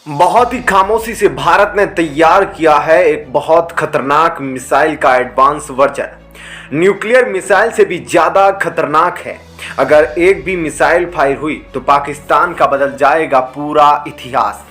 बहुत ही खामोशी से भारत ने तैयार किया है एक बहुत खतरनाक मिसाइल का एडवांस वर्जन। न्यूक्लियर मिसाइल से भी ज्यादा खतरनाक है। अगर एक भी मिसाइल फायर हुई तो पाकिस्तान का बदल जाएगा पूरा इतिहास।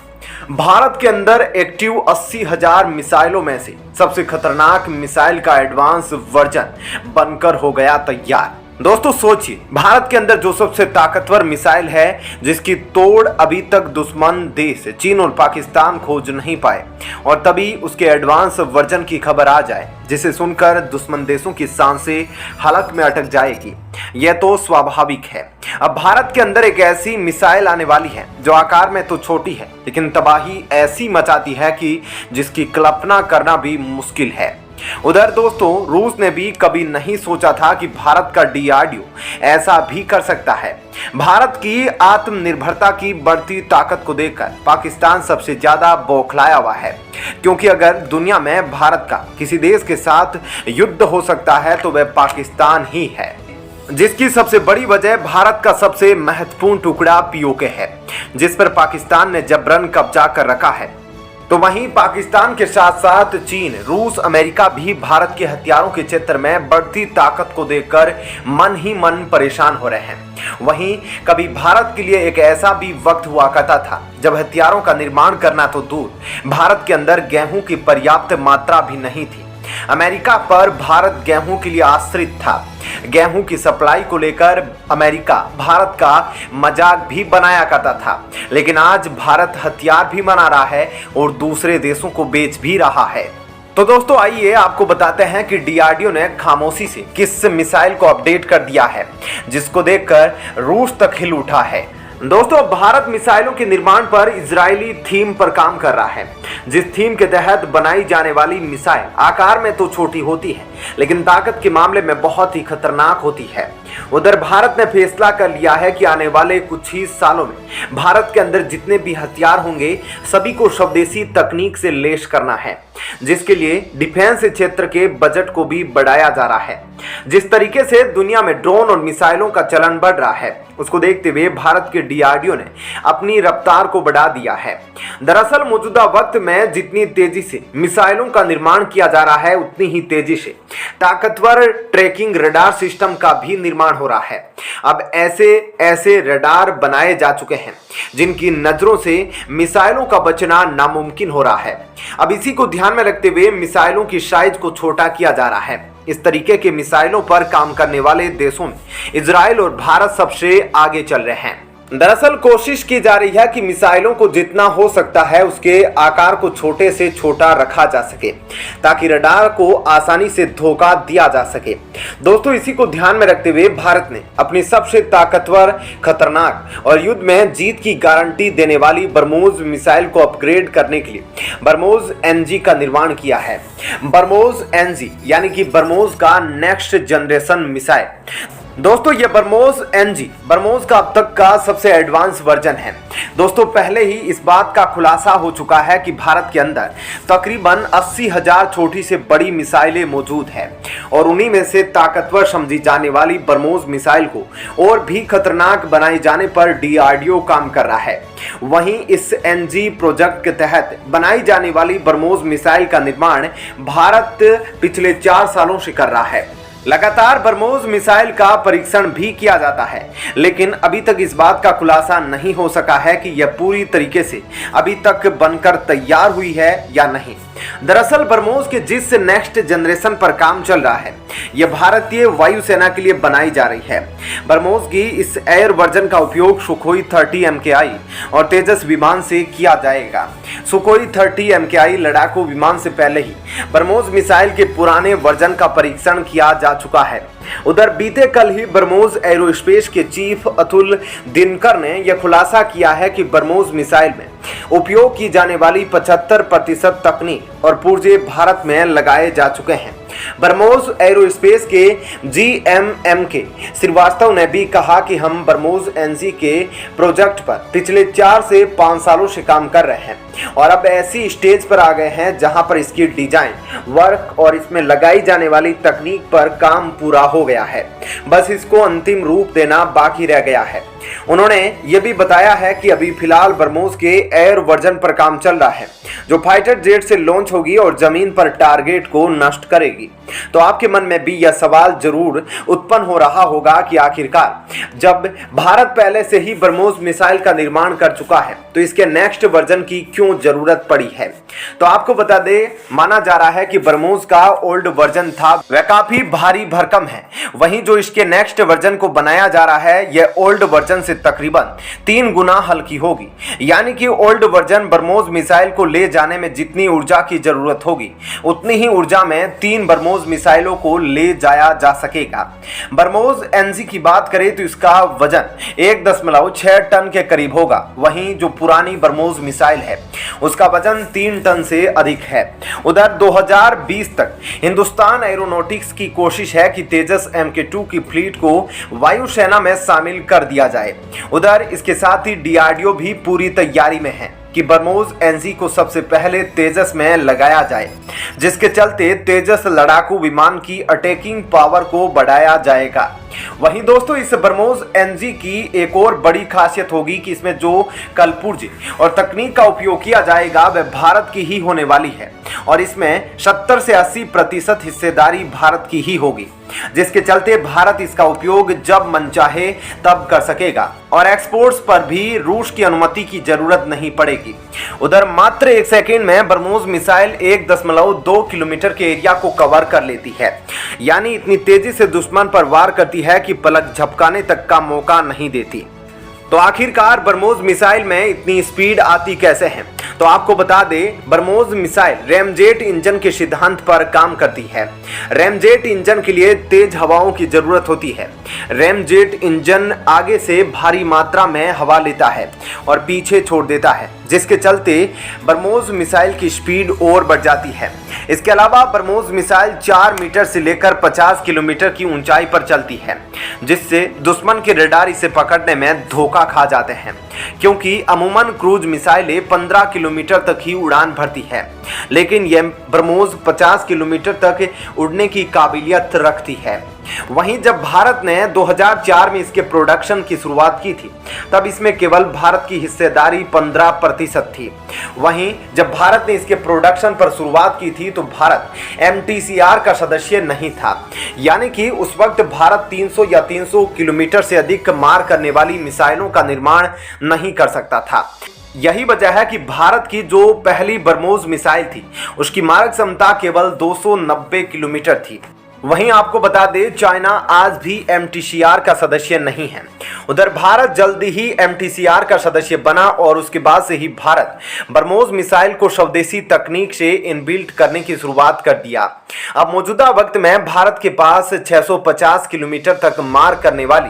भारत के अंदर एक्टिव 80,000 मिसाइलों में से सबसे खतरनाक मिसाइल का एडवांस वर्जन बनकर हो गया तैयार। दोस्तों सोचिए, भारत के अंदर जो सबसे ताकतवर मिसाइल है जिसकी तोड़ अभी तक दुश्मन देश चीन और पाकिस्तान खोज नहीं पाए, और तभी उसके एडवांस वर्जन की खबर आ जाए जिसे सुनकर दुश्मन देशों की सांसें हलक में अटक जाएगी। यह तो स्वाभाविक है। अब भारत के अंदर एक ऐसी मिसाइल आने वाली है जो आकार में तो छोटी है लेकिन तबाही ऐसी मचाती है कि जिसकी कल्पना करना भी मुश्किल है। उधर दोस्तों, रूस ने भी कभी नहीं सोचा था कि भारत का डीआरडीओ ऐसा भी कर सकता है। भारत की आत्मनिर्भरता की बढ़ती ताकत को देखकर पाकिस्तान सबसे ज्यादा बौखलाया हुआ है, क्योंकि अगर दुनिया में भारत का किसी देश के साथ युद्ध हो सकता है तो वह पाकिस्तान ही है, जिसकी सबसे बड़ी वजह भारत का सबसे महत्वपूर्ण टुकड़ा पीओके है, जिस पर पाकिस्तान ने जबरन कब्जा कर रखा है। तो वहीं पाकिस्तान के साथ साथ चीन, रूस, अमेरिका भी भारत के हथियारों के क्षेत्र में बढ़ती ताकत को देखकर मन ही मन परेशान हो रहे हैं। वहीं कभी भारत के लिए एक ऐसा भी वक्त हुआ करता था जब हथियारों का निर्माण करना तो दूर, भारत के अंदर गेहूं की पर्याप्त मात्रा भी नहीं थी। अमेरिका पर भारत गेहूं के लिए आश्रित था। गेहूं की सप्लाई को लेकर अमेरिका भारत का मजाक भी बनाया करता था, लेकिन आज भारत हथियार भी बना रहा है और दूसरे देशों को बेच भी रहा है। तो दोस्तों आइए आपको बताते हैं कि डीआरडीओ ने खामोशी से किस मिसाइल को अपडेट कर दिया है जिसको देखकर रूस तक हिल उठा है। दोस्तों, भारत मिसाइलों के निर्माण पर इजरायली थीम पर काम कर रहा है, जिस थीम के तहत बनाई जाने वाली मिसाइल आकार में तो छोटी होती है लेकिन ताकत के मामले में बहुत ही खतरनाक होती है। उधर भारत ने फैसला कर लिया है कि आने वाले कुछ ही सालों में भारत के अंदर जितने भी हथियार होंगे सभी को स्वदेशी तकनीक से लैस करना है, जिसके लिए डिफेंस क्षेत्र के बजट को भी बढ़ाया जा रहा है। जिस तरीके से दुनिया में ड्रोन और मिसाइलों का चलन बढ़ रहा है उसको देखते हुए भारत के डीआरडीओ ने अपनी रफ्तार को बढ़ा दिया है। दरअसल मौजूदा वक्त में जितनी तेजी से मिसाइलों का निर्माण किया जा रहा है उतनी ही तेजी से ताकतवर ट्रैकिंग रडार सिस्टम का भी निर्माण हो रहा है। अब ऐसे रडार बनाए जा चुके हैं जिनकी नजरों से मिसाइलों का बचना नामुमकिन हो रहा है। अब इसी को ध्यान में रखते हुए मिसाइलों की साइज को छोटा किया जा रहा है। इस तरीके के मिसाइलों पर काम करने वाले देशों में इजराइल और भारत सबसे आगे चल रहे हैं। दरअसल कोशिश की जा रही है कि मिसाइलों को जितना हो सकता है उसके आकार को छोटे से छोटा रखा जा सके ताकि रडार को आसानी से धोखा दिया जा सके। दोस्तों, इसी को ध्यान में रखते हुए भारत ने अपनी सबसे ताकतवर, खतरनाक और युद्ध में जीत की गारंटी देने वाली ब्रह्मोस मिसाइल को अपग्रेड करने के लिए ब्रह्मोस एनजी का निर्माण किया है। ब्रह्मोस एनजी यानी कि ब्रह्मोस का नेक्स्ट जनरेशन मिसाइल। दोस्तों, ये ब्रह्मोस एनजी ब्रह्मोस का अब तक का सबसे एडवांस वर्जन है। दोस्तों, पहले ही इस बात का खुलासा हो चुका है कि भारत के अंदर तकरीबन 80,000 छोटी से बड़ी मिसाइलें मौजूद हैं और उन्हीं में से ताकतवर समझी जाने वाली ब्रह्मोस मिसाइल को और भी खतरनाक बनाए जाने पर डीआरडीओ काम कर रहा है। वहीं इस एनजी प्रोजेक्ट के तहत बनाई जाने वाली ब्रह्मोस मिसाइल का निर्माण भारत पिछले 4 सालों से कर रहा है। लगातार ब्रह्मोस मिसाइल का परीक्षण भी किया जाता है, लेकिन अभी तक इस बात का खुलासा नहीं हो सका है कि यह पूरी तरीके से अभी तक बनकर तैयार हुई है या नहीं। दरअसल ब्रह्मोस के जिस नेक्स्ट जनरेशन पर काम चल रहा है यह भारतीय वायुसेना के लिए बनाई जा रही है। ब्रह्मोस की इस एयर वर्जन का उपयोग सुखोई 30 MKI और तेजस विमान से किया जाएगा। सुखोई 30 MKI लड़ाकू विमान से पहले ही ब्रह्मोस मिसाइल के पुराने वर्जन का परीक्षण किया जा चुका है। उधर बीते कल ही ब्रह्मोस एरोस्पेस के चीफ अतुल दिनकर ने यह खुलासा किया है कि ब्रह्मोस मिसाइल में उपयोग की जाने वाली 75% तकनीक और पुर्जे भारत में लगाए जा चुके हैं। ब्रह्मोस एरोस्पेस के GMM के श्रीवास्तव ने भी कहा कि हम ब्रह्मोस NG के प्रोजेक्ट पर पिछले 4 से 5 सालों से काम कर रहे हैं और अब ऐसी स्टेज पर आ गए हैं जहां पर इसकी डिजाइन, वर्क और इसमें लगाई जाने वाली तकनीक पर काम पूरा हो गया है। बस इसको अंतिम रूप देना बाकी रह गया है। उन्होंने ये भी बताया है कि अभी फिलहाल ब्रह्मोस के एयर वर्जन पर काम चल रहा है जो फाइटर जेट से लॉन्च होगी और जमीन पर टारगेट को नष्ट करेगी। तो आपके मन में भी यह सवाल जरूर उत्पन्न हो रहा होगा कि आखिरकार जब भारत पहले से ही ब्रह्मोस मिसाइल का निर्माण कर चुका है तो इसके नेक्स्ट वर्जन की क्यों जरूरत पड़ी है। तो आपको बता दें, माना जा रहा है कि ब्रह्मोस का ओल्ड वर्जन था वह काफी भारी भरकम है, वहीं जो इसके नेक्स्ट वर्जन को बनाया जा रहा है यह ओल्ड वर्जन से तकरीबन 3 गुना हल्की होगी। यानी कि ओल्ड वर्जन ब्रह्मोस मिसाइल को ले जाने में जितनी ऊर्जा की जरूरत होगी उतनी ही ऊर्जा में 3 ब्रह्मोस मिसाइलों को ले जाया जा सकेगा। ब्रह्मोस NG की बात करें तो इसका वजन 1.6 टन के करीब होगा, वहीं जो पुरानी ब्रह्मोस मिसाइल है उसका वजन 3 टन से अधिक है। उधर 2020 तक हिंदुस्तान एरोनॉटिक्स की कोशिश है कि तेजस MK2 की फ्लीट को वायुसेना में शामिल कर दिया जाए। उधर इसके साथ ही DRDO भी पूरी तैयारी में है कि ब्रह्मोस NG को सबसे पहले तेजस में लगाया जाए, जिसके चलते तेजस लड़ाकू विमान की अटैकिंग पावर को बढ़ाया जाएगा। वहीं दोस्तों इस ब्रह्मोस NG की एक और बड़ी खासियत होगी कि इसमें जो कलपुर्जे और तकनीक का उपयोग किया जाएगा वह भारत की ही होने वाली है और इसमें 70 से 80% हिस्सेदारी भारत की ही होगी, जिसके चलते भारत इसका उपयोग जब मन चाहे तब कर सकेगा और एक्सपोर्ट्स पर भी रूस की अनुमति की जरूरत नहीं पड़ेगी। उधर मात्र 1 सेकंड में ब्रह्मोस मिसाइल 1.2 किलोमीटर के एरिया को कवर कर लेती है, यानी इतनी तेजी से दुश्मन पर वार करती है कि पलक झपकाने तक का मौका नहीं देती। तो आखिरकार ब्रह्मोस मिसाइल में इतनी स्पीड आती कैसे है? तो आपको बता दें, ब्रह्मोस मिसाइल रैमजेट इंजन के सिद्धांत पर काम करती है। रैमजेट इंजन के लिए तेज हवाओं की जरूरत होती है। रैमजेट इंजन आगे से भारी मात्रा में हवा लेता है और पीछे छोड़ देता है, जिसके चलते ब्रह्मोस मिसाइल की स्पीड और बढ़ जाती है। इसके अलावा ब्रह्मोस मिसाइल 4 मीटर से लेकर 50 किलोमीटर की ऊंचाई पर चलती है, जिससे दुश्मन के रडार इसे पकड़ने में धोखा खा जाते हैं, क्योंकि अमूमन क्रूज मिसाइलें 15 किलोमीटर तक ही उड़ान भरती है, लेकिन यह ब्रह्मोस 50 किलोमीटर तक उड़ने की काबिलियत रखती है। वहीं जब भारत ने 2004 में इसके प्रोडक्शन की शुरुआत की थी तब इसमें केवल भारत की हिस्सेदारी 15% थी। वहीं जब भारत ने इसके प्रोडक्शन पर शुरुआत की थी तो भारत MTCR का सदस्य नहीं था, यानी कि उस वक्त भारत 300 या 300 किलोमीटर से अधिक मार करने वाली मिसाइलों का निर्माण नहीं कर सकता था। यही वजह है कि भारत की जो पहली ब्रह्मोस मिसाइल थी उसकी मारक क्षमता केवल 290 किलोमीटर थी। वहीं आपको बता दें, चाइना आज भी MTCR का सदस्य नहीं है। उधर भारत जल्दी ही MTCR का सदस्य बना और उसके बाद से ही भारत ब्रह्मोस मिसाइल को स्वदेशी तकनीक से इनबिल्ट करने की शुरुआत कर दिया। अब मौजूदा वक्त में भारत के पास 650 किलोमीटर तक मार करने वाली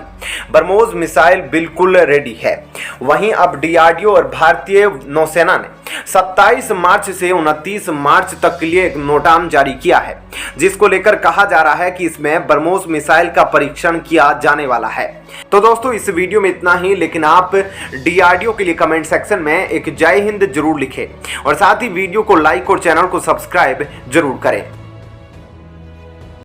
ब्रह्मोस मिसाइल बिल्कुल रेडी है। वहीं अब DRDO और भारतीय नौसेना ने 27 मार्च से 29 मार्च तक के लिए एक नोटाम जारी किया है, जिसको लेकर कहा जा रहा है कि इसमें ब्रह्मोस मिसाइल का परीक्षण किया जाने वाला है। तो दोस्तों इस वीडियो में इतना ही, लेकिन आप DRDO के लिए कमेंट सेक्शन में एक जय हिंद जरूर लिखें और साथ ही वीडियो को लाइक और चैनल को सब्सक्राइब जरूर करें।